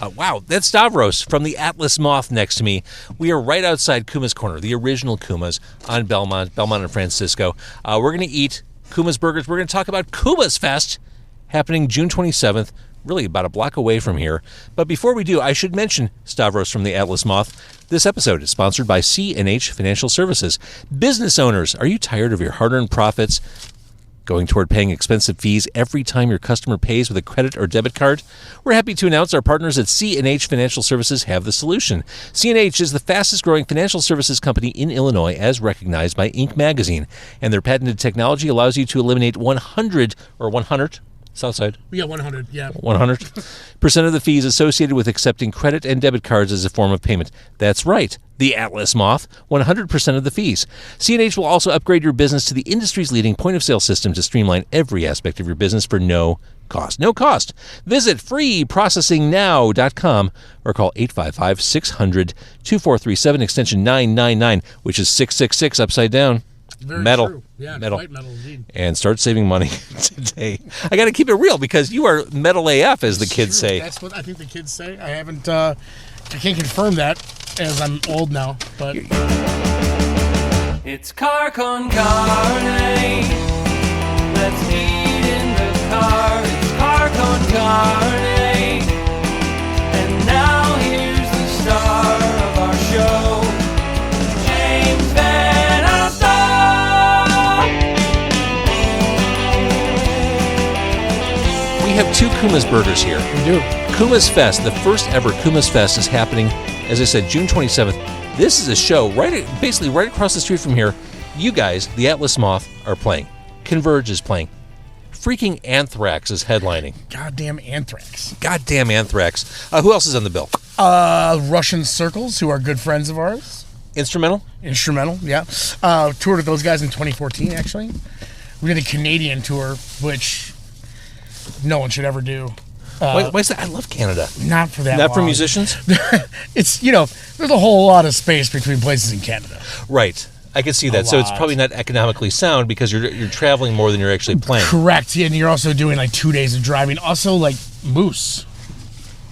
Wow, that's Stavros from the Atlas Moth next to me. We are right outside Kuma's Corner, the original Kuma's on Belmont and Francisco. We're going to eat Kuma's Burgers. We're going to talk about KUMA'S FEST happening June 27th, really about a block away from here. But before we do, I should mention Stavros from the Atlas Moth. This episode is sponsored by C&H Financial Services. Business owners, are you tired of your hard-earned profits going toward paying expensive fees every time your customer pays with a credit or debit card? We're happy to announce our partners at C&H Financial Services have the solution. C&H is the fastest growing financial services company in Illinois as recognized by Inc. magazine, and their patented technology allows you to eliminate 100 Southside. Yeah, 100, yeah. 100% of the fees associated with accepting credit and debit cards as a form of payment. That's right. The Atlas Moth, 100% of the fees. C&H will also upgrade your business to the industry's leading point-of-sale system to streamline every aspect of your business for no cost. No cost. Visit freeprocessingnow.com or call 855-600-2437, extension 999, which is 666 upside down. Very metal. True. Yeah, metal. quite metal indeed. And start saving money today. I got to keep it real because you are metal AF, as the kids say. That's what I think the kids say. I haven't, I can't confirm that as I'm old now, but. It's car con carne. Let's eat in the car. It's car con carne. And now here's the star of our show, James Van. We have two KUMA'S Burgers here. We do. KUMA'S Fest, the first ever KUMA'S Fest, is happening, as I said, June 27th. This is a show basically right across the street from here. You guys, the Atlas Moth, are playing. Converge is playing. Freaking Anthrax is headlining. Goddamn Anthrax. Goddamn Anthrax. Who else is on the bill? Russian Circles, who are good friends of ours. Instrumental, yeah. Toured with those guys in 2014, actually. We did a Canadian tour, which no one should ever do. Why is that? I love Canada. Not for that Not for long. musicians? It's, there's a whole lot of space between places in Canada. Right. I can see that. So it's probably not economically sound because you're traveling more than you're actually playing. Correct. And you're also doing like 2 days of driving. Also, like moose.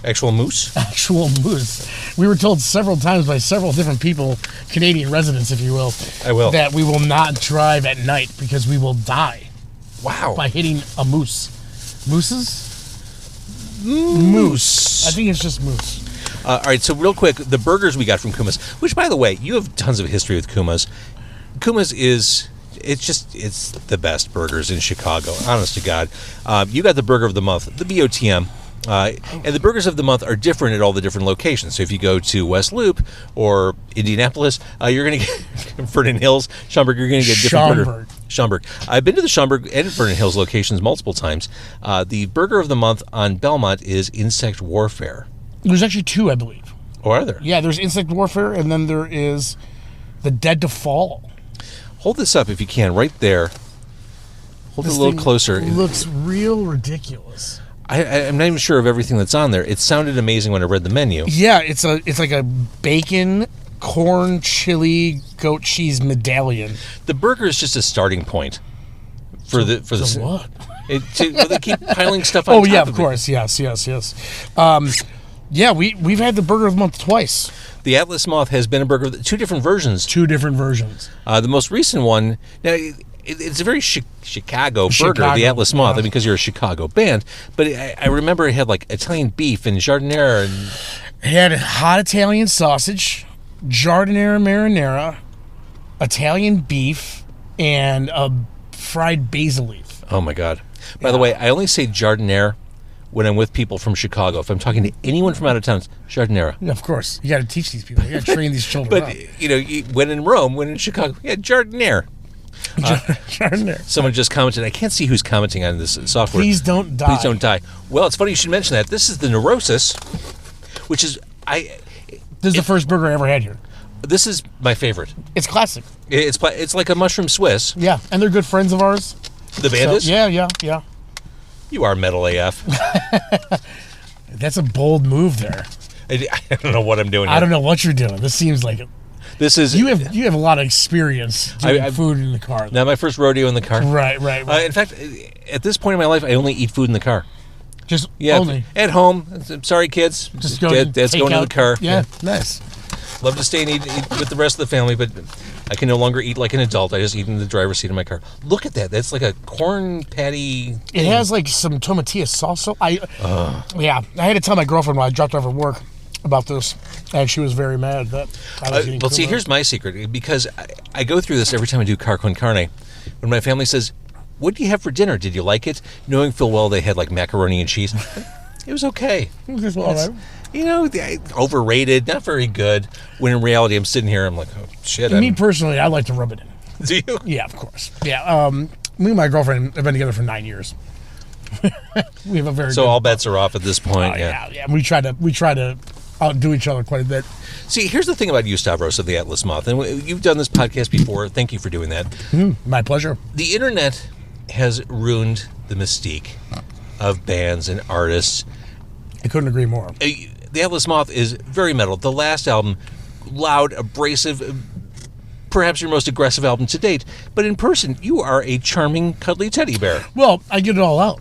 Actual moose? Actual moose. We were told several times by several different people, Canadian residents, if you will, that we will not drive at night because we will die. Wow. By hitting a moose. Mooses? Moose. I think it's just moose. All right, so real quick, the burgers we got from KUMA'S, which, by the way, you have tons of history with KUMA'S. KUMA'S it's the best burgers in Chicago, honest to God. You got the burger of the month, the BOTM. And the burgers of the month are different at all the different locations. So if you go to West Loop or Indianapolis, you're going to get Vernon Hills, Schaumburg, you're going to get a different burger. Schaumburg. I've been to the Schaumburg and Vernon Hills locations multiple times. The burger of the month on Belmont is Insect Warfare. There's actually two, I believe. Or are there? Yeah, there's Insect Warfare, and then there is the Dead to Fall. Hold this up if you can, right there. Hold it a little closer. It looks real ridiculous. I'm not even sure of everything that's on there. It sounded amazing when I read the menu. Yeah, it's like a bacon, corn, chili, goat cheese medallion. The burger is just a starting point for the what? They keep piling stuff on top of it. Oh yeah, of course. Yes. Yeah, we've had the burger of the month twice. The Atlas Moth has been a burger with two different versions. The most recent one, now it's a very Chicago burger, the Atlas Moth, because you're a Chicago band. But I remember it had like Italian beef and giardiniera. It had hot Italian sausage, giardiniera marinara, Italian beef, and a fried basil leaf. Oh my God. By the way, I only say giardiniera when I'm with people from Chicago. If I'm talking to anyone from out of town, it's giardiniera. Yeah, of course. You got to teach these people. You got to train these children up. When in Rome, when in Chicago, giardiniera. Someone just commented. I can't see who's commenting on this software. Please don't die. Well, it's funny you should mention that. This is the Neurosis, which is This is the first burger I ever had here. This is my favorite. It's classic. It's like a mushroom Swiss. Yeah, and they're good friends of ours. The band is? Yeah. You are metal AF. That's a bold move there. I don't know what I'm doing here. I don't know what you're doing. This seems like it. This is you have a lot of experience doing food in the car. Now my first rodeo in the car. Right. In fact, at this point in my life, I only eat food in the car. Just Yeah, only. at home. I'm sorry, kids. Just go. Dad's going to the car. Yeah, nice. Love to stay and eat with the rest of the family, but I can no longer eat like an adult. I just eat in the driver's seat of my car. Look at that. That's like a corn patty thing. It has like some tomatillo salsa. Yeah, I had to tell my girlfriend when I dropped off at work about this, and she was very mad that I was eating. Well, see, here's my secret. Because I go through this every time I do car con carne. When my family says, what do you have for dinner? Did you like it? Knowing full well they had like macaroni and cheese. It was okay. It was all right. You know, overrated, not very good. When in reality, I'm sitting here, I'm like, oh, shit. Me personally, I like to rub it in. Do you? Yeah, of course. Yeah, me and my girlfriend have been together for 9 years. We have a very So all bets are off at this point. Yeah. We try to outdo each other quite a bit. See, here's the thing about you, Stavros, of the Atlas Moth, and you've done this podcast before. Thank you for doing that. My pleasure. The internet has ruined the mystique of bands and artists. I couldn't agree more. The Atlas Moth is very metal. The last album, loud, abrasive, perhaps your most aggressive album to date. But in person, you are a charming, cuddly teddy bear. Well, I get it all out.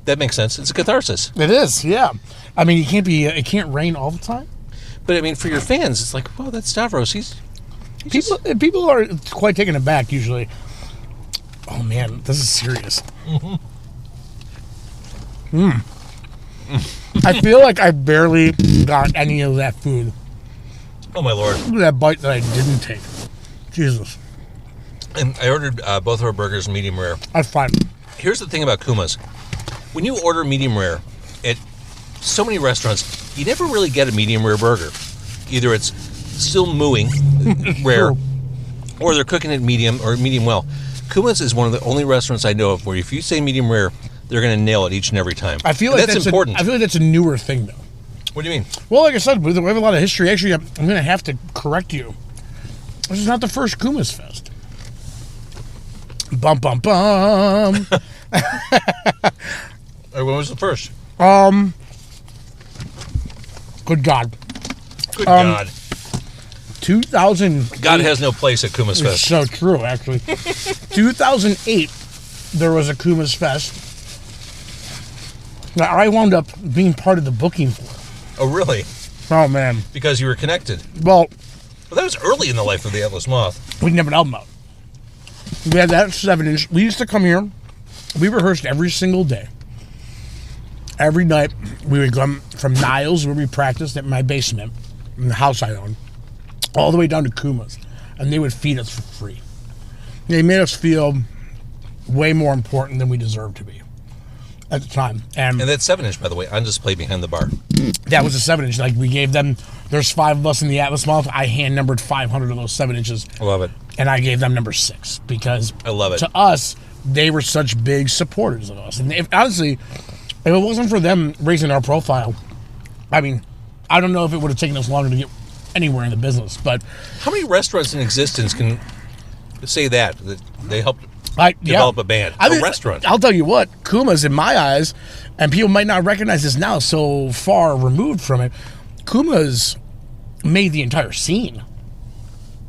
That makes sense. It's a catharsis. It is, yeah. I mean, it can't rain all the time. But I mean, for your fans, it's like, well, that's Stavros. People are quite taken aback usually. Oh man, this is serious. I feel like I barely got any of that food. Oh my lord! Look at that bite that I didn't take. Jesus. And I ordered both of our burgers medium rare. That's fine. Here's the thing about Kuma's. When you order medium rare at so many restaurants, you never really get a medium rare burger. Either it's still mooing rare, or they're cooking it medium or medium well. Kuma's is one of the only restaurants I know of where if you say medium rare, they're going to nail it each and every time. I feel like that's important. I feel like that's a newer thing, though. What do you mean? Well, like I said, we have a lot of history. Actually, I'm going to have to correct you. This is not the first KUMA'S Fest. Bum, bum, bum. When was the first? Good God. Good God. 2000. God has no place at KUMA'S Fest. It's so true, actually. 2008, there was a KUMA'S Fest that I wound up being part of the booking for. Oh, really? Oh, man. Because you were connected. Well, that was early in the life of the Atlas Moth. We didn't have an album out. We had that 7-inch. We used to come here. We rehearsed every single day. Every night, we would come from Niles, where we practiced at my basement, in the house I owned, all the way down to KUMA'S, and they would feed us for free. They made us feel way more important than we deserved to be at the time. And that 7-inch, by the way, on display behind the bar. That was a 7-inch. Like, we gave them, there's 5 of us in the Atlas Moth. I hand numbered 500 of those 7 inches. I love it. And I gave them number 6 because I love it. To us, they were such big supporters of us. And honestly, if it wasn't for them raising our profile, I mean, I don't know if it would have taken us longer to get anywhere in the business. But how many restaurants in existence can say that they helped develop a band? A restaurant. I'll tell you what, KUMA'S, in my eyes, and people might not recognize this now, so far removed from it, KUMA'S made the entire scene.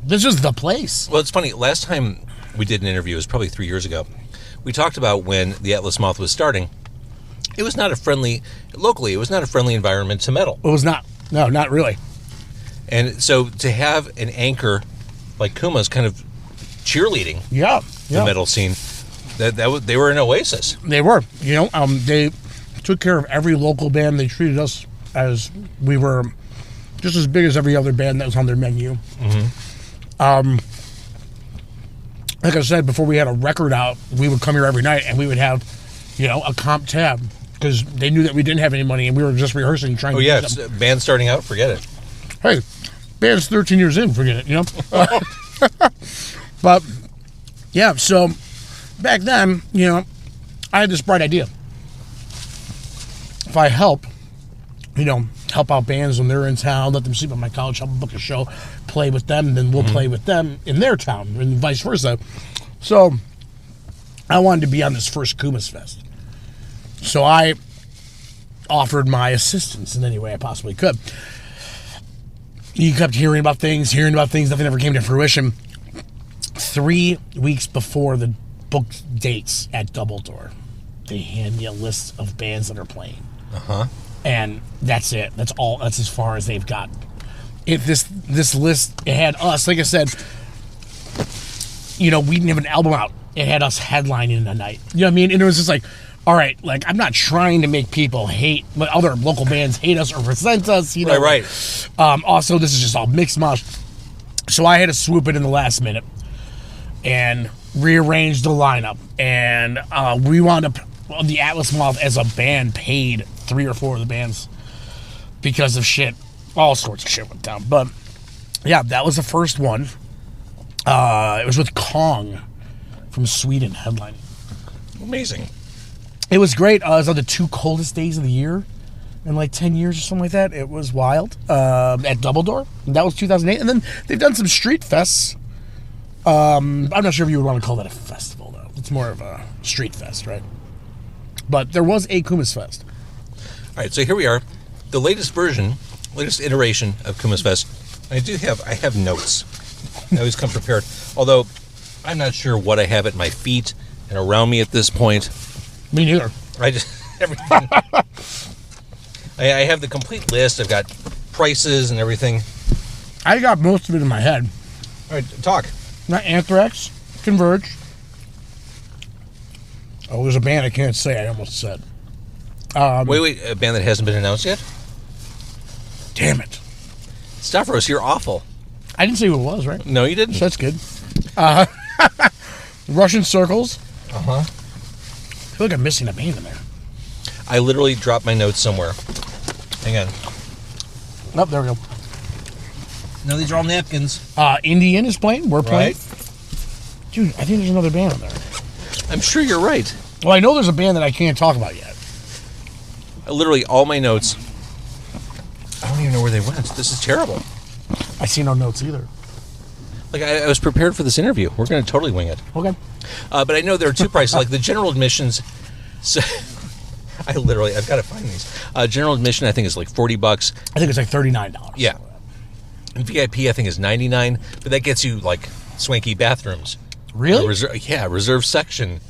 This is the place. Well, it's funny. Last time we did an interview, it was probably 3 years ago. We talked about when the Atlas Moth was starting. It was not a friendly, locally, it was not a friendly environment to metal. It was not. No, not really. And so to have an anchor like KUMA'S kind of cheerleading the metal scene, they were an oasis. They were. You know, they took care of every local band. They treated us as we were just as big as every other band that was on their menu. Mm-hmm. Like I said, before we had a record out, we would come here every night and we would have, you know, a comp tab because they knew that we didn't have any money and we were just rehearsing trying to do something. Oh, yeah, band starting out, forget it. Hey, band's 13 years in, forget it, you know? But, yeah, so back then, you know, I had this bright idea. If I help out bands when they're in town, let them sleep at my couch, help them book a show, play with them, then we'll play with them in their town, and vice versa. So I wanted to be on this first KUMA'S Fest. So I offered my assistance in any way I possibly could. You kept hearing about things, nothing ever came to fruition. 3 weeks before the booked dates at Double Door, they hand you a list of bands that are playing. Uh-huh. And that's it. That's all. That's as far as they've got. If this list, it had us, like I said, we didn't have an album out. It had us headlining the night. You know what I mean? And it was just like, all right, like, I'm not trying to make people hate, but other local bands hate us or resent us, Right. Also, this is just all mixed mosh. So I had to swoop it in the last minute and rearrange the lineup. And we wound up, the Atlas Moth as a band paid 3 or 4 of the bands because of shit. All sorts of shit went down. But, yeah, that was the first one. It was with Kong from Sweden headlining. Amazing. It was great. It was on the 2 coldest days of the year in like 10 years or something like that. It was wild. At Double Door. That was 2008. And then they've done some street fests. I'm not sure if you would want to call that a festival, though. It's more of a street fest, right? But there was a KUMA'S Fest. All right, so here we are. The latest iteration of KUMA'S Fest. I have notes. I always come prepared. Although, I'm not sure what I have at my feet and around me at this point. Me neither. I just, everything. I have the complete list. I've got prices and everything. I got most of it in my head. All right, talk. Not Anthrax, Converge. Oh, there's a band I can't say. I almost said. Wait, a band that hasn't been announced yet? Damn it. Stavros, you're awful. I didn't say who it was, right? No, you didn't. So that's good. Russian Circles. Uh-huh. I feel like I'm missing a band in there. I literally dropped my notes somewhere. Hang on. Oh, there we go. No, these are all napkins. Indian is playing. We're playing. Right. Dude, I think there's another band on there. I'm sure you're right. Well, I know there's a band that I can't talk about yet. Literally all my notes. I don't even know where they went. This is terrible. I see no notes either. Like, I was prepared for this interview. We're going to totally wing it. Okay. But I know there are 2 prices. Like the general admissions. So, I've got to find these. General admission, I think, is like $40. I think it's like $39. Yeah. And VIP, I think, is $99. But that gets you like swanky bathrooms. Really? Reserve section.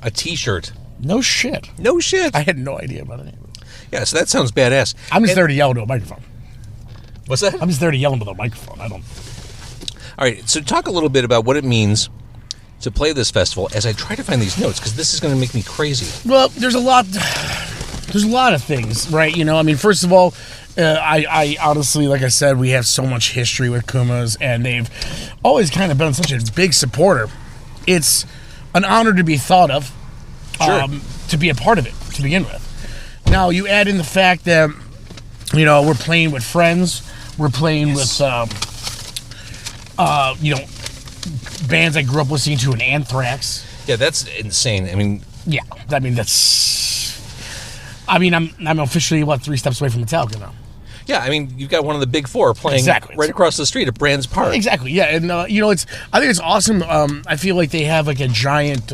A T-shirt. No shit. No shit. I had no idea about any of it. Yeah, so that sounds badass. I'm just there to yell into a microphone. What's that? I'm just there to yell into the microphone. I don't. All right, so talk a little bit about what it means to play this festival as I try to find these notes, because this is going to make me crazy. Well, there's a lot of things, right? I mean, first of all, I honestly, like I said, we have so much history with KUMA'S, and they've always kind of been such a big supporter. It's an honor to be thought of, Sure. to be a part of it, to begin with. Now, you add in the fact that, we're playing with friends, we're playing with, bands I grew up listening to in Anthrax. Yeah, that's insane. Yeah, I'm officially, 3 steps away from Metallica now. Yeah, you've got one of the big 4 playing Exactly. right across the street at Brands Park. Exactly, yeah, and I think it's awesome. I feel like they have like a giant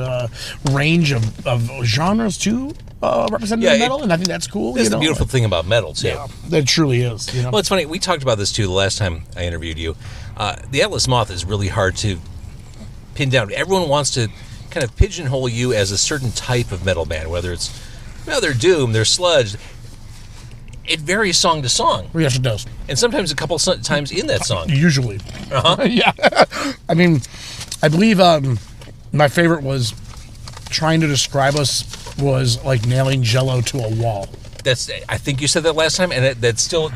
range of genres too represented in metal, and I think that's cool. That's the beautiful thing about metal too. Yeah, that truly is. Well, it's funny. We talked about this too the last time I interviewed you. The Atlas Moth is really hard to pin down. Everyone wants to kind of pigeonhole you as a certain type of metal band, whether it's they're doom, they're sludge. It varies song to song. Yes, it does. And sometimes a couple times in that song. Usually. Uh-huh. Yeah. I believe my favorite was trying to describe us was like nailing Jell-O to a wall. I think you said that last time, and that's still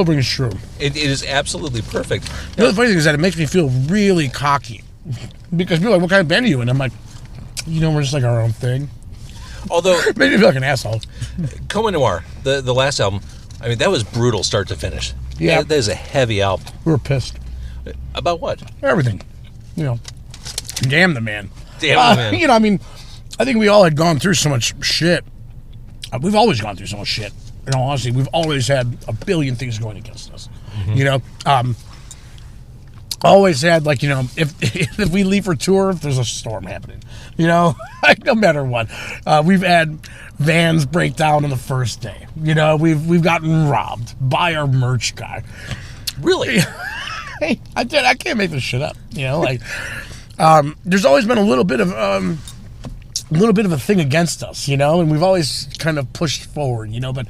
rings true. It is absolutely perfect. The funny thing is that it makes me feel really cocky because people are like, "What kind of band are you?" And I'm like, we're just like our own thing. Although made me feel like an asshole. Coma Noir, the last album, that was brutal start to finish. Yeah, that is a heavy album. We were pissed. About what? Everything. Damn the man. Damn the man. I think we all had gone through so much shit. We've always gone through so much shit. In all honesty, we've always had a billion things going against us. Mm-hmm. Always had if we leave for tour, there's a storm happening. No matter what. We've had vans break down on the first day. We've gotten robbed by our merch guy. Really? Hey, I can't make this shit up. There's always been a little bit of little bit of a thing against us, and we've always kind of pushed forward, but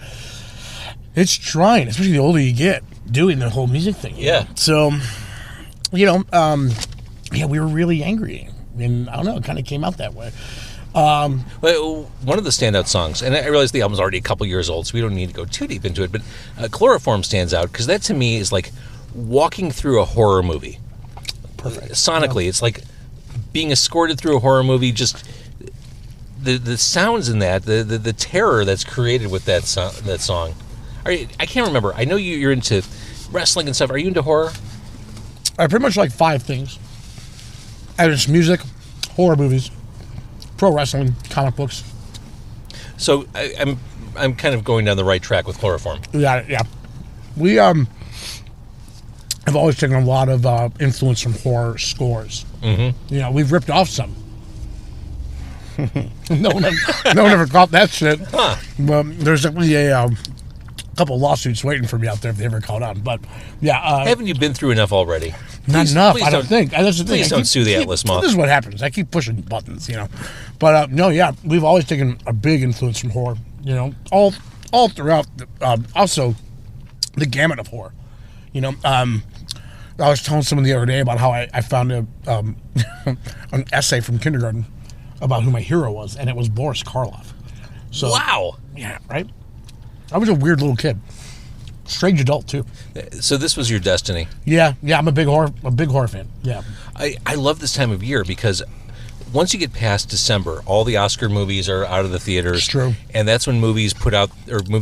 it's trying, especially the older you get, doing the whole music thing. Yeah. So, we were really angry, and I don't know, it kind of came out that way. Well, one of the standout songs, and I realize the album's already a couple years old, so we don't need to go too deep into it, but Chloroform stands out because that to me is like walking through a horror movie. Perfect. Sonically, it's like being escorted through a horror movie. Just the sounds in that, the terror that's created with that song. I can't remember. I know you're into wrestling and stuff. Are you into horror? I pretty much like 5 things. It's music, horror movies, pro wrestling, comic books. So I'm kind of going down the right track with Chloroform. Yeah. We I've always taken a lot of influence from horror scores. Mm-hmm. We've ripped off some. no one ever caught that shit. Huh. Well, there's definitely a couple lawsuits waiting for me out there if they ever caught on. But yeah, haven't you been through enough already? Not enough. I don't think. That's the thing. Please don't sue the Atlas Moth. This is what happens. I keep pushing buttons, But no, yeah, we've always taken a big influence from horror. All throughout. Also, the gamut of horror. I was telling someone the other day about how I found an essay from kindergarten about who my hero was, and it was Boris Karloff. So, wow. Yeah, right? I was a weird little kid. Strange adult, too. So this was your destiny. Yeah, I'm a big horror fan. Yeah. I love this time of year because once you get past December, all the Oscar movies are out of the theaters. It's true. And that's when movie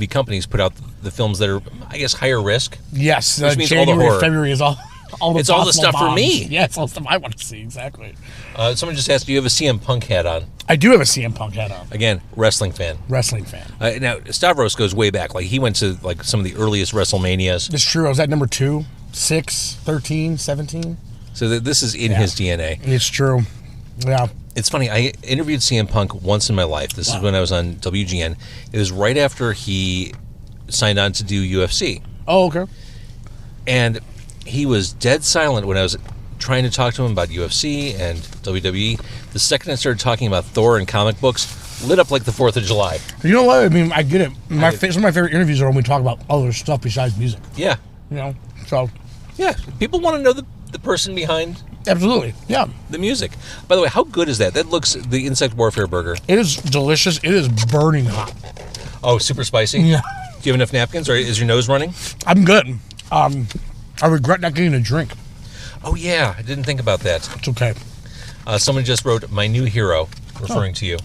companies put out the films that are, I guess, higher risk. Yes, which means January, all the horror. February is all the it's all the stuff bombs. for me. Yeah, it's all the stuff I want to see, exactly. Someone just asked, do you have a CM Punk hat on? I do have a CM Punk hat on. Again, wrestling fan. Now, Stavros goes way back. Like, he went to, like, some of the earliest WrestleManias. It's true. I was at number 2, 6, 13, 17. So this is in his DNA. It's true. Yeah. It's funny. I interviewed CM Punk once in my life. This is when I was on WGN. It was right after he signed on to do UFC. Oh, okay. And he was dead silent when I was trying to talk to him about UFC and WWE. The second I started talking about Thor and comic books, lit up like the 4th of July. You know what? I mean, I get it. Some of my favorite interviews are when we talk about other stuff besides music. Yeah. So. Yeah. People want to know the person behind. Absolutely. Yeah. The music. By the way, how good is that? That looks, the Insect Warfare burger. It is delicious. It is burning hot. Oh, super spicy? Yeah. Do you have enough napkins, or is your nose running? I'm good. I regret not getting a drink. Oh, yeah. I didn't think about that. It's okay. Someone just wrote, my new hero, referring to you.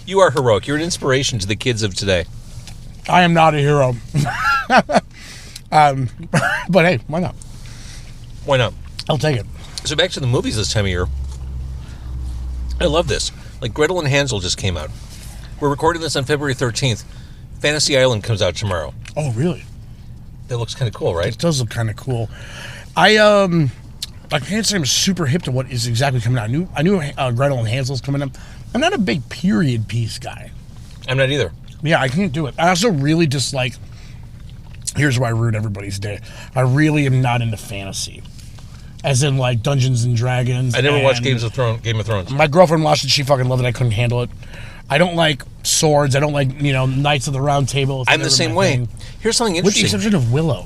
You are heroic. You're an inspiration to the kids of today. I am not a hero. But hey, why not? Why not? I'll take it. So back to the movies this time of year. I love this. Like, Gretel and Hansel just came out. We're recording this on February 13th. Fantasy Island comes out tomorrow. Oh, really? That looks kind of cool, right? It does look kind of cool. I can't say I'm super hip to what is exactly coming out. I knew Gretel and Hansel's coming up. I'm not a big period piece guy. I'm not either. Yeah, I can't do it. I also really dislike. Here's why I ruined everybody's day. I really am not into fantasy, as in like Dungeons and Dragons. I never watched Game of Thrones. My girlfriend watched it. She fucking loved it. I couldn't handle it. I don't like swords. I don't like Knights of the Round Table. I'm the same way. Here's something interesting. With the exception of Willow.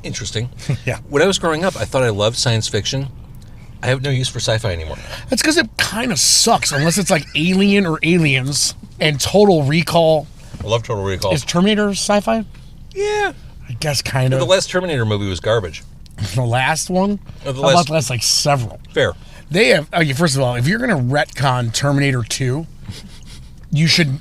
Interesting. Yeah. When I was growing up, I thought I loved science fiction. I have no use for sci-fi anymore. That's because it kind of sucks, unless it's like Alien or Aliens and Total Recall. I love Total Recall. Is Terminator sci-fi? Yeah. I guess kind of. The last Terminator movie was garbage. The last one? How about the last, like, several? Fair. They have, first of all, if you're going to retcon Terminator 2, you should...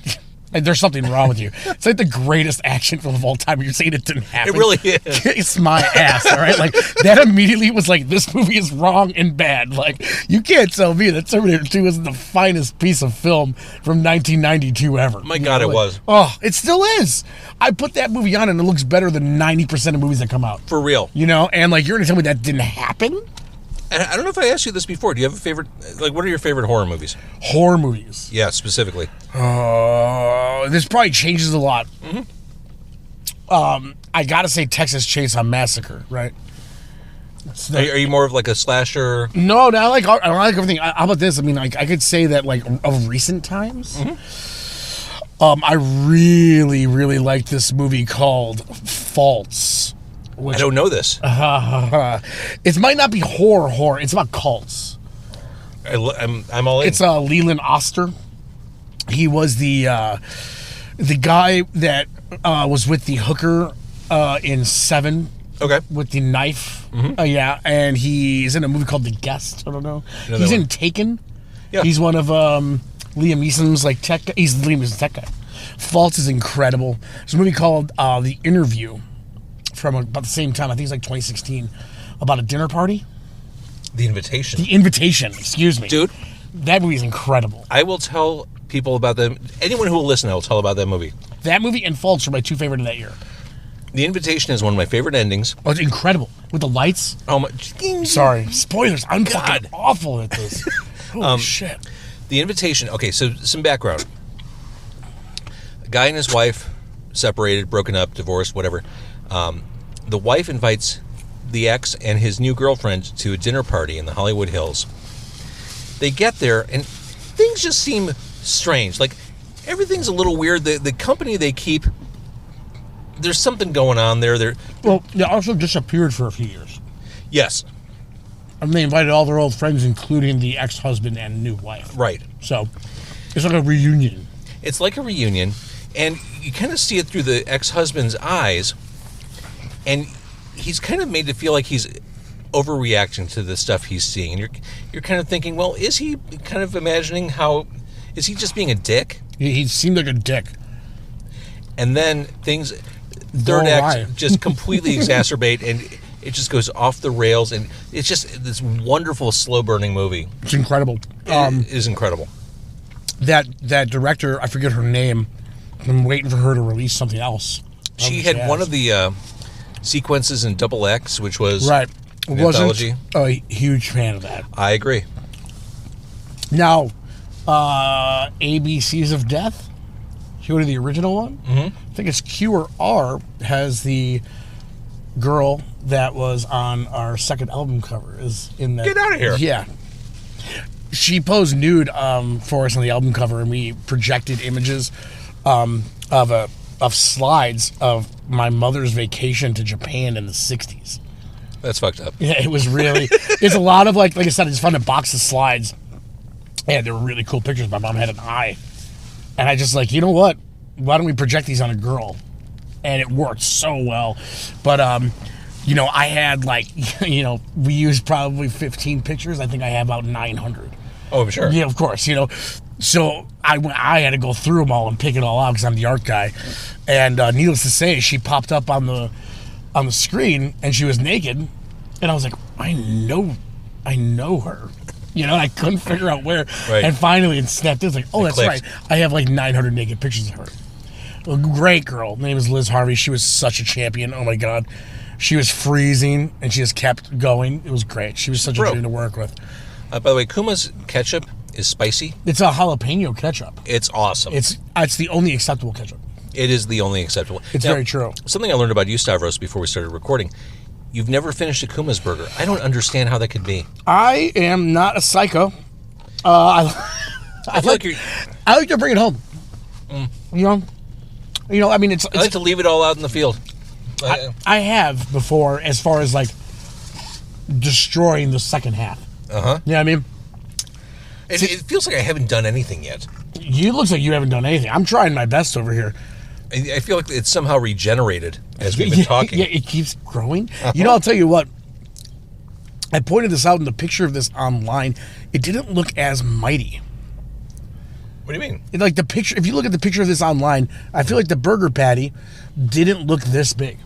There's something wrong with you. It's like the greatest action film of all time. You're saying it didn't happen. It really is. Kiss my ass, all right? Like, that immediately was like, this movie is wrong and bad. Like, you can't tell me that Terminator 2 is the finest piece of film from 1992 ever. My God, it was. Oh, it still is. I put that movie on and it looks better than 90% of movies that come out. For real. And like, you're going to tell me that didn't happen? And I don't know if I asked you this before. Do you have a favorite, like, what are your favorite horror movies? Horror movies? Yeah, specifically. This probably changes a lot. Mm-hmm. I gotta say Texas Chainsaw Massacre, right? Are you more of like a slasher? No, I like everything. How about this? I mean, like I could say that like of recent times, I really, really like this movie called Faults. I don't know this. It might not be horror. It's about cults. I'm all in. It's Leland Oster. He was the guy that was with the hooker in Seven. Okay. With the knife. Yeah, and he's in a movie called The Guest. I don't know. He's in Taken. Yeah. He's one of Liam Neeson's like tech guy. He's Liam Neeson's tech guy. Faults is incredible. There's a movie called The Interview from about the same time. I think it's like 2016. About a dinner party. The Invitation. The Invitation. Excuse me. Dude. That movie is incredible. I will tell people about them. Anyone who will listen, I will tell about that movie. That movie and Faults are my two favorite of that year. The Invitation is one of my favorite endings. Oh, it's incredible. With the lights. Oh my! Sorry. Spoilers. I'm fucking awful at this. Holy shit. The Invitation. Okay, so some background. A guy and his wife separated, broken up, divorced, whatever. The wife invites the ex and his new girlfriend to a dinner party in the Hollywood Hills. They get there, and things just seem strange. Like, everything's a little weird. The company they keep, there's something going on there. Well, they also disappeared for a few years. Yes. And they invited all their old friends, including the ex-husband and new wife. Right. So, it's like a reunion. It's like a reunion, and you kind of see it through the ex-husband's eyes, and he's kind of made to feel like he's overreacting to the stuff he's seeing. And you're kind of thinking, well, is he kind of imagining how... Is he just being a dick? He seemed like a dick. And then things... Third act just completely exacerbate, and it just goes off the rails, and it's just this wonderful, slow-burning movie. It's incredible. It is incredible. That director, I forget her name. I'm waiting for her to release something else. She had one of the sequences in Double X, which was right. Anthology. Wasn't a huge fan of that. I agree. Now, ABCs of Death. You go to the original one. I think it's Q or R has the girl that was on our second album cover is in that. Get out of here! Yeah, she posed nude for us on the album cover, and we projected images of slides of my mother's vacation to Japan in the '60s. That's fucked up. Yeah, it was really. It's a lot of like I said, it's fun to box of slides. Yeah, they were really cool pictures. My mom had an eye. And I just like, you know what? Why don't we project these on a girl? And it worked so well. But, I had like, we used probably 15 pictures. I think I have about 900. Oh, I'm sure. Yeah, of course, So I had to go through them all and pick it all out because I'm the art guy. And needless to say, she popped up on the screen and she was naked. And I was like, I know her. I couldn't figure out where. Right. And finally it snapped. It was like, oh, that's clicked. right. I have like 900 naked pictures of her. A great girl. Her name is Liz Harvey. She was such a champion. Oh, my God. She was freezing, and she just kept going. It was great. She was such a dream to work with. By the way, Kuma's ketchup is spicy. It's a jalapeno ketchup. It's awesome. It's the only acceptable ketchup. It is the only acceptable. It's very true. Something I learned about you, Stavros, before we started recording. You've never finished a Kuma's burger. I don't understand how that could be. I am not a psycho. I feel like you're... I like to bring it home. I mean, it's... I like to leave it all out in the field. I have before, as far as, like, destroying the second half. Uh-huh. You know what I mean? It feels like I haven't done anything yet. It looks like you haven't done anything. I'm trying my best over here. I feel like it's somehow regenerated as we've been talking. Yeah, it keeps growing. I'll tell you what. I pointed this out in the picture of this online. It didn't look as mighty. What do you mean? Like the picture, if you look at the picture of this online, I feel like the burger patty didn't look this big.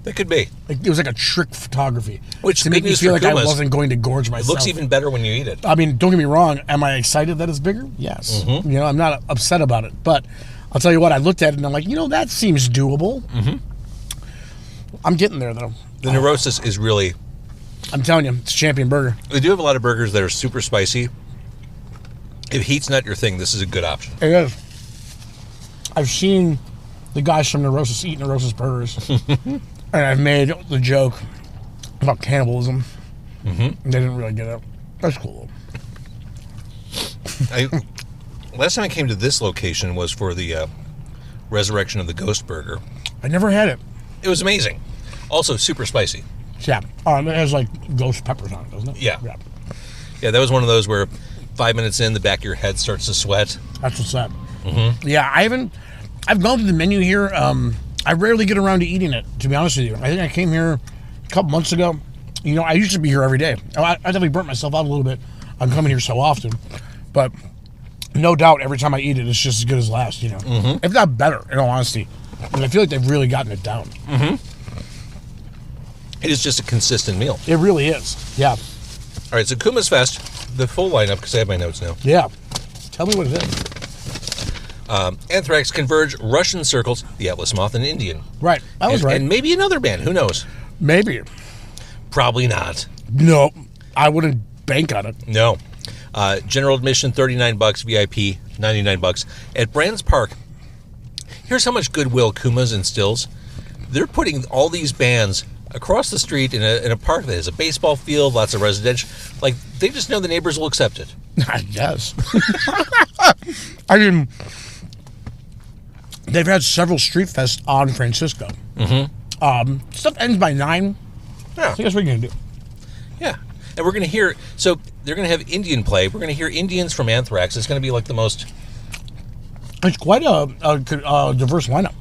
That could be. Like it was like a trick photography. Which to make me feel like I wasn't going to gorge myself. It looks even better when you eat it. I mean, don't get me wrong. Am I excited that it's bigger? Yes. Mm-hmm. I'm not upset about it. But I'll tell you what, I looked at it and I'm like, that seems doable. Mm-hmm. I'm getting there, though. The Neurosis is really... I'm telling you, it's a champion burger. They do have a lot of burgers that are super spicy. If heat's not your thing, this is a good option. It is. I've seen the guys from Neurosis eat Neurosis burgers. And I've made the joke. about cannibalism. Mm-hmm. They didn't really get it. That's cool. Last time I came to this location was for the resurrection of the Ghost Burger. I never had it. It was amazing. Also, super spicy. Yeah. It has like ghost peppers on it, doesn't it? Yeah. Yeah, that was one of those where 5 minutes in, the back of your head starts to sweat. That's what's up. Mm-hmm. Yeah, I've gone through the menu here. I rarely get around to eating it, to be honest with you. I think I came here a couple months ago. You know, I used to be here every day. I definitely burnt myself out a little bit. I'm coming here so often. But no doubt, every time I eat it, it's just as good as last, you know. Mm-hmm. If not better, in all honesty. And I feel like they've really gotten it down. Mm-hmm. It is just a consistent meal. It really is. Yeah. All right, so KUMA'S Fest, the full lineup, because I have my notes now. Yeah. Tell me what it is. Anthrax, Converge, Russian Circles, the Atlas Moth and Indian. Right. That was right. And maybe another band. Who knows? Maybe. Probably not. No. I wouldn't bank on it. No. General admission, $39. VIP, $99. At Brands Park, here's how much goodwill KUMA'S instills. They're putting all these bands across the street in a park that has a baseball field, lots of residential. Like, they just know the neighbors will accept it. I guess. I mean, they've had several street fests on Francisco. Mm-hmm. Stuff ends by 9. Yeah. So guess what we're going to do? Yeah. And we're going to hear, so they're going to have Indian play. We're going to hear Indians from Anthrax. It's going to be like the most... It's quite a diverse lineup.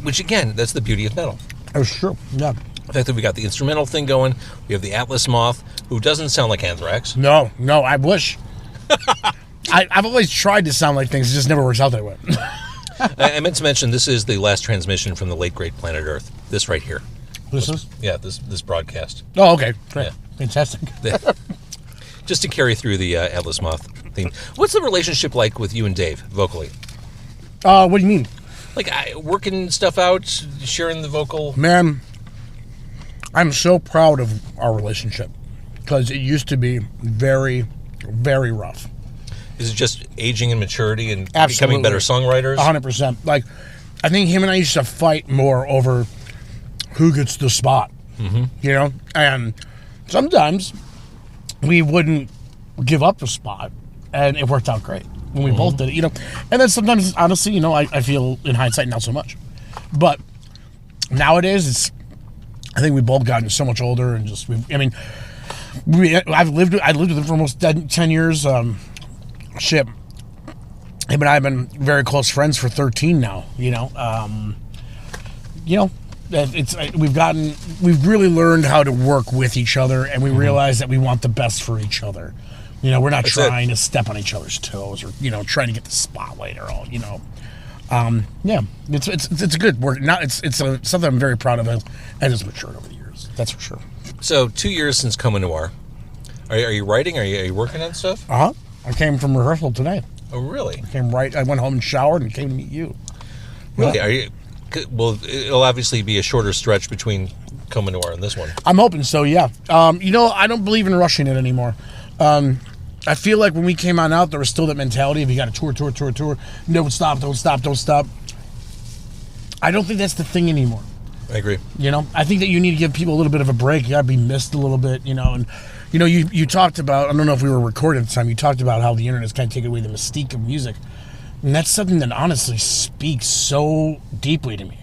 Which, again, that's the beauty of metal. That's true, yeah. The fact that we got the instrumental thing going. We have the Atlas Moth, who doesn't sound like Anthrax. No, I wish. I've always tried to sound like things. It just never works out that way. I meant to mention, this is the last transmission from the late, great planet Earth. This right here. This is? Yeah, this broadcast. Oh, okay. Great. Yeah. Fantastic. Just to carry through the Atlas Moth theme. What's the relationship like with you and Dave, vocally? What do you mean? Like, working stuff out, sharing the vocal? Man, I'm so proud of our relationship because it used to be very, very rough. Is it just aging and maturity and Absolutely. becoming better songwriters? 100%. Like, I think him and I used to fight more over who gets the spot, you know? And sometimes we wouldn't give up the spot, and it worked out great when we both did it, you know? And then sometimes, honestly, you know, I feel in hindsight not so much. But nowadays, I think we've both gotten so much older and just, I lived with him for almost 10 years. Him and I have been very close friends for 13 now, you know? We've really learned how to work with each other, and we realize that we want the best for each other. You know, we're not trying to step on each other's toes or, you know, trying to get the spotlight or all, you know. Yeah, it's good work. It's something I'm very proud of, and it's matured over the years. That's for sure. So 2 years since Coma Noir. Are you writing? Are you working on stuff? I came from rehearsal today. Oh, really? I went home and showered and came to meet you. Really? Yeah. Are you? Well, it'll obviously be a shorter stretch between Coma Noir and this one. I'm hoping so, yeah. You know, I don't believe in rushing it anymore. I feel like when we came on out, there was still that mentality of you got to tour. Don't stop. I don't think that's the thing anymore. I agree. You know, I think that you need to give people a little bit of a break. You got to be missed a little bit, you know. And, you know, you talked about, I don't know if we were recording at the time, you talked about how the internet's kind of taken away the mystique of music. And that's something that honestly speaks so deeply to me.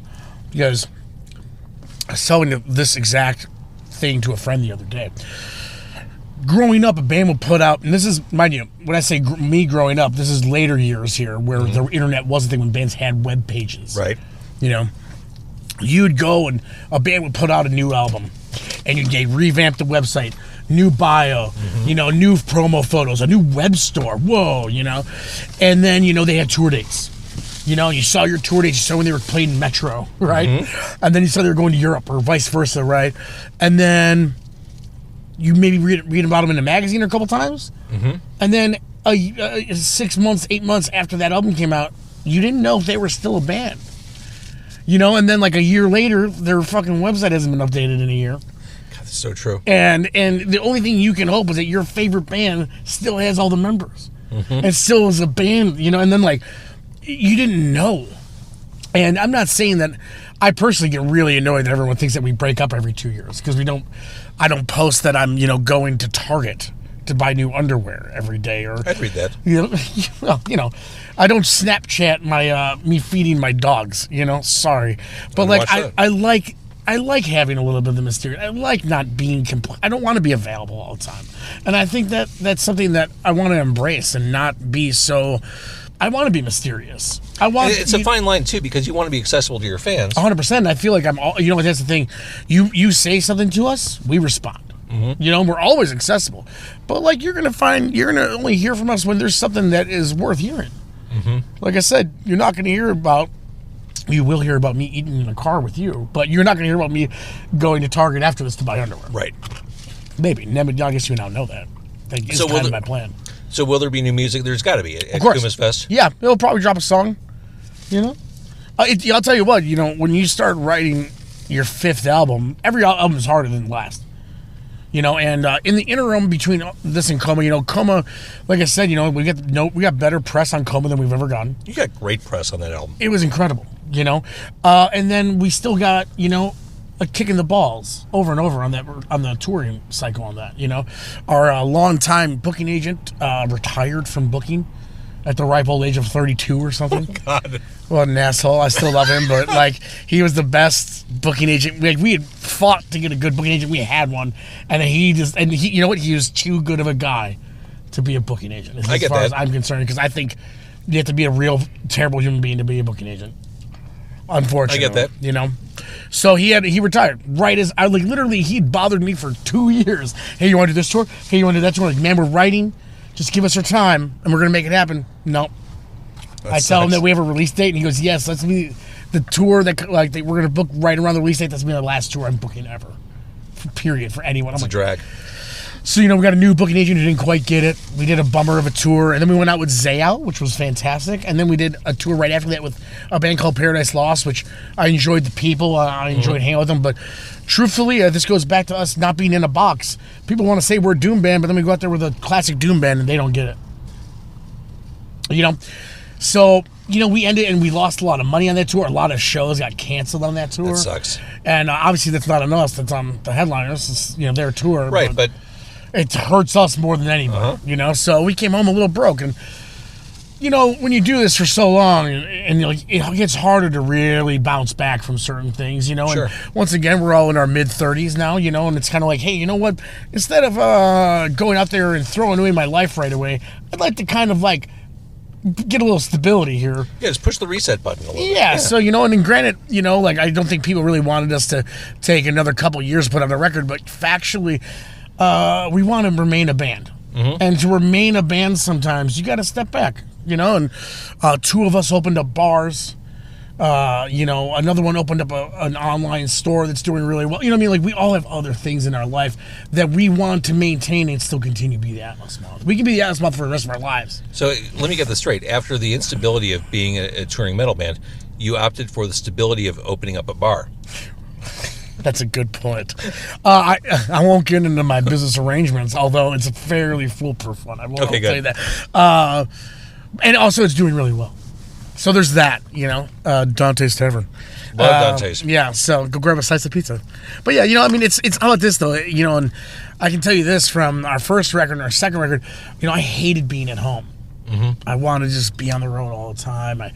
Because I was telling this exact thing to a friend the other day. Growing up, a band would put out, and this is, mind you, when I say me growing up, this is later years here, where the internet was a thing when bands had web pages. Right. You know, you'd go and a band would put out a new album, and you'd revamp the website, new bio, you know, new promo photos, a new web store, whoa, you know, and then, you know, they had tour dates. You know, you saw your tour dates, you saw when they were playing Metro, right? And then you saw they were going to Europe or vice versa, right? And then you maybe read about them in a magazine a couple times. And then 6 months, 8 months after that album came out, you didn't know if they were still a band. You know, and then like a year later, their fucking website hasn't been updated in a year. God, that's so true. And the only thing you can hope is that your favorite band still has all the members. And still is a band, you know, and then like, you didn't know. And I'm not saying that I personally get really annoyed that everyone thinks that we break up every 2 years because I don't post that I'm, going to Target to buy new underwear every day, or I'd read that. I don't Snapchat my me feeding my dogs. Sorry, but Watch that. I like having a little bit of the mystery. I like not being I don't want to be available all the time, and I think that that's something that I want to embrace and not be so. I want to be mysterious. It's a fine line too, because you want to be accessible to your fans. 100%. I feel like I'm all. That's the thing. You say something to us, we respond. Mm-hmm. We're always accessible, but you're gonna only hear from us when there's something that is worth hearing. Mm-hmm. Like I said, you're not gonna hear about. You will hear about me eating in a car with you, but you're not gonna hear about me going to Target after this to buy underwear. Right. Maybe. I guess you now know that. That is kind of my plan. So will there be new music? There's got to be at KUMA'S Fest. Yeah, it'll probably drop a song. I'll tell you what. When you start writing your 5th album, every album is harder than the last. And in the interim between this and Coma, Coma, like I said, we got better press on Coma than we've ever gotten. You got great press on that album. It was incredible, and then we still got a kick in the balls over and over on the touring cycle on that. Our longtime booking agent retired from booking at the ripe old age of 32 or something. Oh, God. What an asshole. I still love him, but he was the best booking agent. We had fought to get a good booking agent. We had one, and he was too good of a guy to be a booking agent. I get that. As far as I'm concerned, because I think you have to be a real terrible human being to be a booking agent. Unfortunately. I get that. So he retired right as I literally he'd bothered me for 2 years. Hey, you want to do this tour? Hey, you want to do that tour? Man, we're writing. Just give us our time, and we're gonna make it happen. No. I tell him that we have a release date, and he goes, "Yes, let's be the tour that we're gonna book right around the release date. That's gonna be the last tour I'm booking ever, period, for anyone." It's a drag. So we got a new booking agent who didn't quite get it. We did a bummer of a tour, and then we went out with Zao, which was fantastic, and then we did a tour right after that with a band called Paradise Lost, which I enjoyed the people, I enjoyed hanging with them, but truthfully, this goes back to us not being in a box. People want to say we're a Doom band, but then we go out there with a classic Doom band, and they don't get it. So, we ended and we lost a lot of money on that tour. A lot of shows got canceled on that tour. That sucks. And obviously that's not on us. That's on the headliners. It's, their tour. Right, but it hurts us more than anybody, So we came home a little broke. And, when you do this for so long, and it gets harder to really bounce back from certain things, Sure. And once again, we're all in our mid-30s now, and it's kind of like, hey, you know what? Instead of going out there and throwing away my life right away, I'd like to kind of get a little stability here. Yeah, just push the reset button a little bit. Yeah, so, and granted, I don't think people really wanted us to take another couple years to put out a record, but factually, we want to remain a band. Mm-hmm. And to remain a band sometimes, you got to step back, and 2 of us opened up bars. Another one opened up an online store that's doing really well. We all have other things in our life that we want to maintain and still continue to be the Atlas Moth. We can be the Atlas Moth for the rest of our lives. So let me get this straight. After the instability of being a touring metal band, you opted for the stability of opening up a bar. That's a good point. I won't get into my business arrangements, although it's a fairly foolproof one. I will tell you that. And also, it's doing really well. So there's that, Dante's Tavern. Love Dante's. Yeah, so go grab a slice of pizza. But yeah, it's how about this though, and I can tell you this from our first record and our second record, I hated being at home. Mm-hmm. I wanted to just be on the road all the time. I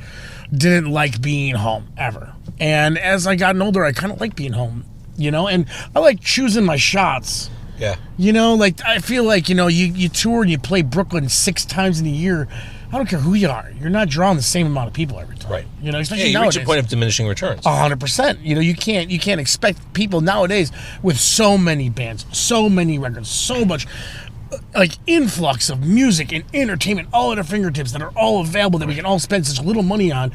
didn't like being home ever. And as I got older, I kind of like being home, and I like choosing my shots. Yeah. I feel like, you tour and you play Brooklyn 6 times in a year. I don't care who you are. You're not drawing the same amount of people every time. Right. Especially you nowadays. reach a point of diminishing returns. 100%. You can't expect people nowadays with so many bands, so many records, so much influx of music and entertainment all at our fingertips that are all available that we can all spend such little money on.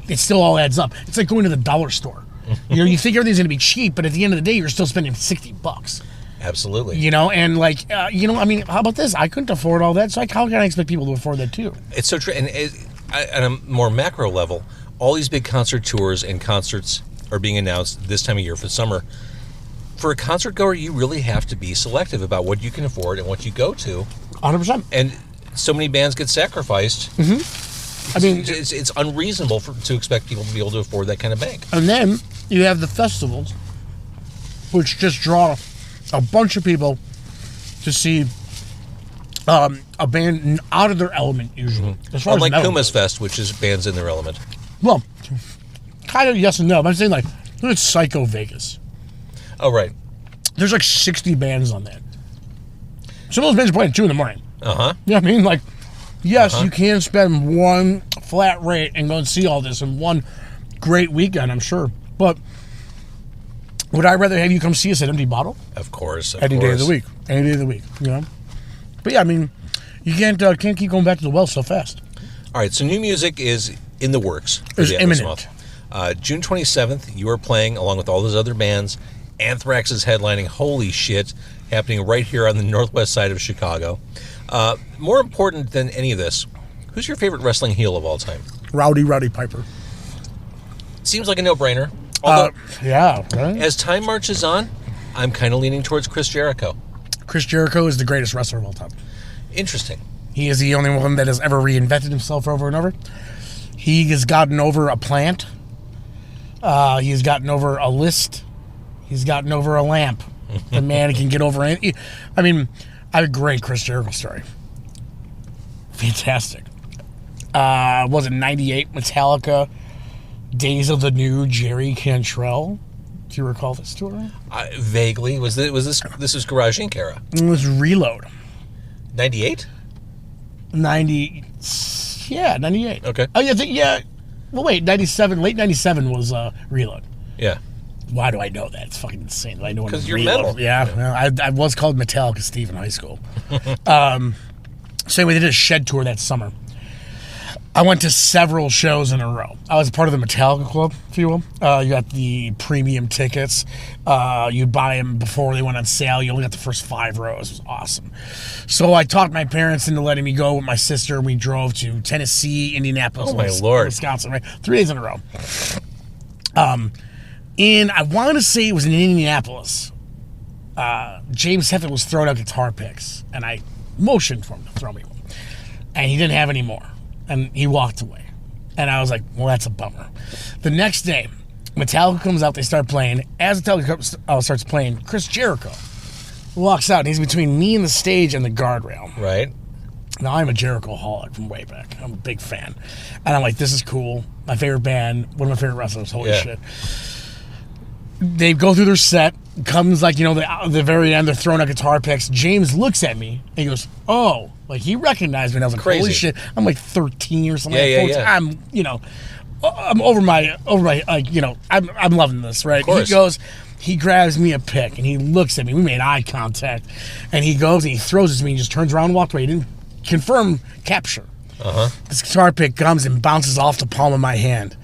It still all adds up. It's like going to the dollar store. You think everything's going to be cheap, but at the end of the day, you're still spending $60. Absolutely. And how about this? I couldn't afford all that, so how can I expect people to afford that too? It's so true. And at a more macro level, all these big concert tours and concerts are being announced this time of year for summer. For a concert goer, you really have to be selective about what you can afford and what you go to. 100%. And so many bands get sacrificed I mean, it's unreasonable to expect people to be able to afford that kind of bank. and then you have the festivals, which just draw a bunch of people to see a band out of their element, usually. As far Unlike as metal KUMA'S goes. Fest, which is bands in their element. Well, kind of yes and no. But I'm saying, like, look at Psycho Vegas. Oh, right. There's like 60 bands on that. Some of those bands are playing at 2 in the morning. Uh-huh. You know what I mean? Like, yes, you can spend one flat rate and go and see all this in one great weekend, I'm sure. But would I rather have you come see us at Empty Bottle? Of course. Any day of the week. Any day of the week, you know? But yeah, I mean, you can't keep going back to the well so fast. All right, so new music is in the works. For It's the Atlas imminent. Moth. June 27th, you are playing along with all those other bands. Anthrax is headlining. Holy shit. Happening right here on the northwest side of Chicago. More important than any of this, who's your favorite wrestling heel of all time? Rowdy Piper. Seems like a no-brainer. Although, Yeah, right? as time marches on, I'm kind of leaning towards Chris Jericho. Chris Jericho is the greatest wrestler of all time. Interesting. He is the only one that has ever reinvented himself over and over. He has gotten over a plant. He has gotten over a list. He's gotten over a lamp. The man can get over it. I mean, I have a great Chris Jericho story. Fantastic. Was it 98 Metallica, Days of the New Jerry Cantrell? Do you recall this story? Vaguely. This was Garage Inc. era? It was Reload. 98? 98. Okay. Oh, yeah. Well, wait, 97, late 97 was Reload. Yeah. Why do I know that? It's fucking insane. I know when 'Cause it's you're Reload. metal. Yeah, well, I was called Metallica Steve in high school. So anyway, they did a shed tour that summer. I went to several shows in a row. I was part of the Metallica Club, if you will. You got the premium tickets. You'd buy them before they went on sale. You only got the first 5 rows. It was awesome. So I talked my parents into letting me go with my sister. We drove to Tennessee, Indianapolis, Oh, my Lord. Wisconsin, right? 3 days in a row. And I want to say it was in Indianapolis. James Hetfield was throwing out guitar picks, and I motioned for him to throw me one. And he didn't have any more. And he walked away. And I was like, well, that's a bummer. The next day, Metallica comes out, they start playing. As Metallica starts playing, Chris Jericho walks out, and he's between me and the stage and the guardrail. Right. Now, I'm a Jericho-holic from way back. I'm a big fan. And I'm like, this is cool. My favorite band, one of my favorite wrestlers. Holy shit. They go through their set. Comes like, the very end, they're throwing out guitar picks. James looks at me, and he goes, oh. Like, he recognized me, and I was like, Crazy. holy shit. I'm like 13 or something. Yeah, like yeah, 14. yeah. I'm over my, I'm loving this, right? Of course. He goes, he grabs me a pick, and he looks at me. We made eye contact. And he goes, and he throws it to me, and just turns around and walked away. He didn't confirm capture. Uh-huh. This guitar pick comes and bounces off the palm of my hand,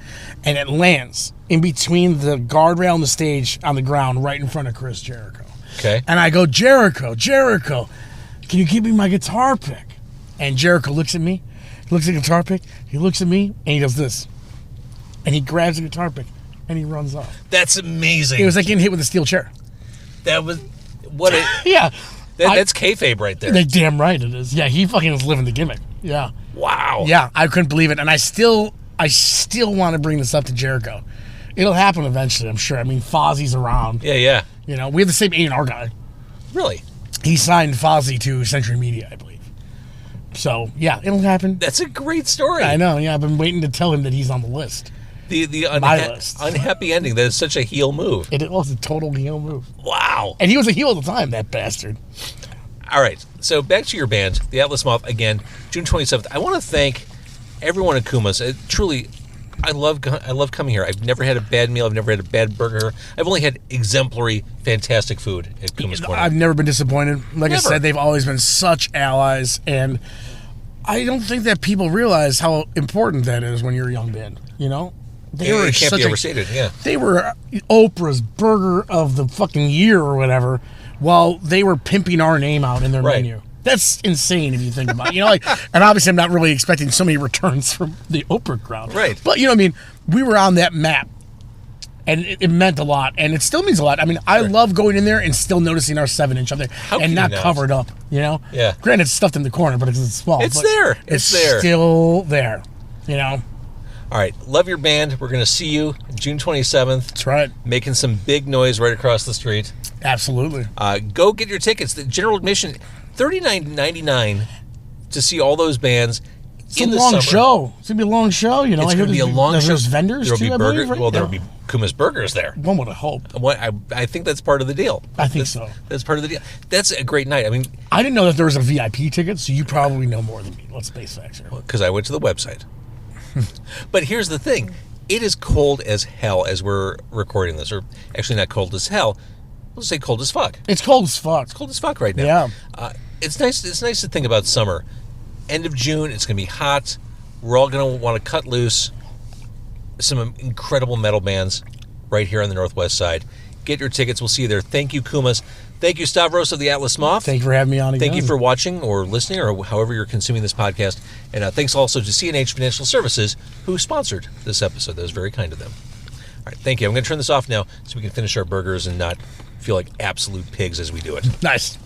and it lands in between the guardrail and the stage on the ground right in front of Chris Jericho. Okay. And I go, Jericho, can you give me my guitar pick? And Jericho looks at me, he looks at the guitar pick, he looks at me, and he does this. And he grabs the guitar pick, and he runs off. That's amazing. It was like getting hit with a steel chair. That was... What a... Yeah. That's kayfabe right there. They damn right it is. Yeah, he fucking was living the gimmick. Yeah. Wow. Yeah, I couldn't believe it. And I still want to bring this up to Jericho. It'll happen eventually, I'm sure. I mean, Fozzie's around. Yeah. We have the same A&R guy. Really? He signed Fozzie to Century Media, I believe. So, yeah, it'll happen. That's a great story. I know, yeah. I've been waiting to tell him that he's on the list. The My list. unhappy ending. That is such a heel move. It was a total heel move. Wow. And he was a heel at the time, that bastard. All right. So back to your band, the Atlas Moth, again, June 27th. I want to thank everyone at KUMA'S. Truly, I love coming here. I've never had a bad meal. I've never had a bad burger. I've only had exemplary, fantastic food at KUMA'S Corner. I've never been disappointed. Like I Never. said, they've always been such allies, and I don't think that people realize how important that is when you're a young band. They were It can't such be overstated, yeah. They were Oprah's burger of the fucking year or whatever, while they were pimping our name out in their Right. menu. That's insane if you think about it. And obviously I'm not really expecting so many returns from the Oprah crowd. Right. But, we were on that map, and it meant a lot, and it still means a lot. I mean, I love going in there and still noticing our 7-inch up there How can and you not not? covered up, Yeah. Granted, it's stuffed in the corner, but it's small. It's but there. It's there. still there. You know? All right. Love your band. We're going to see you June 27th. That's right. Making some big noise right across the street. Absolutely. Go get your tickets. The general admission, $39.99 to see all those bands. It's a long show. It's going to be a long show. You know, It's going to be a long show. There's vendors, There'll too, be I burgers. believe, right? Well, there'll be Kuma's Burgers there. One would have hoped. I think that's part of the deal. I think so. That's part of the deal. That's a great night. I mean, I didn't know that there was a VIP ticket, so you probably know more than me. Let's face facts here. because I went to the website. But here's the thing. It is cold as hell as we're recording this. Or actually not cold as hell. Let's say cold as fuck. It's cold as fuck. It's cold as fuck right now. Yeah. It's nice to think about summer. End of June, it's going to be hot. We're all going to want to cut loose. Some incredible metal bands right here on the Northwest Side. Get your tickets. We'll see you there. Thank you, Kumas. Thank you, Stavros of the Atlas Moth. Thank you for having me on again. Thank you for watching or listening or however you're consuming this podcast. And thanks also to CNH Financial Services, who sponsored this episode. That was very kind of them. All right, thank you. I'm going to turn this off now so we can finish our burgers and not feel like absolute pigs as we do it. Nice.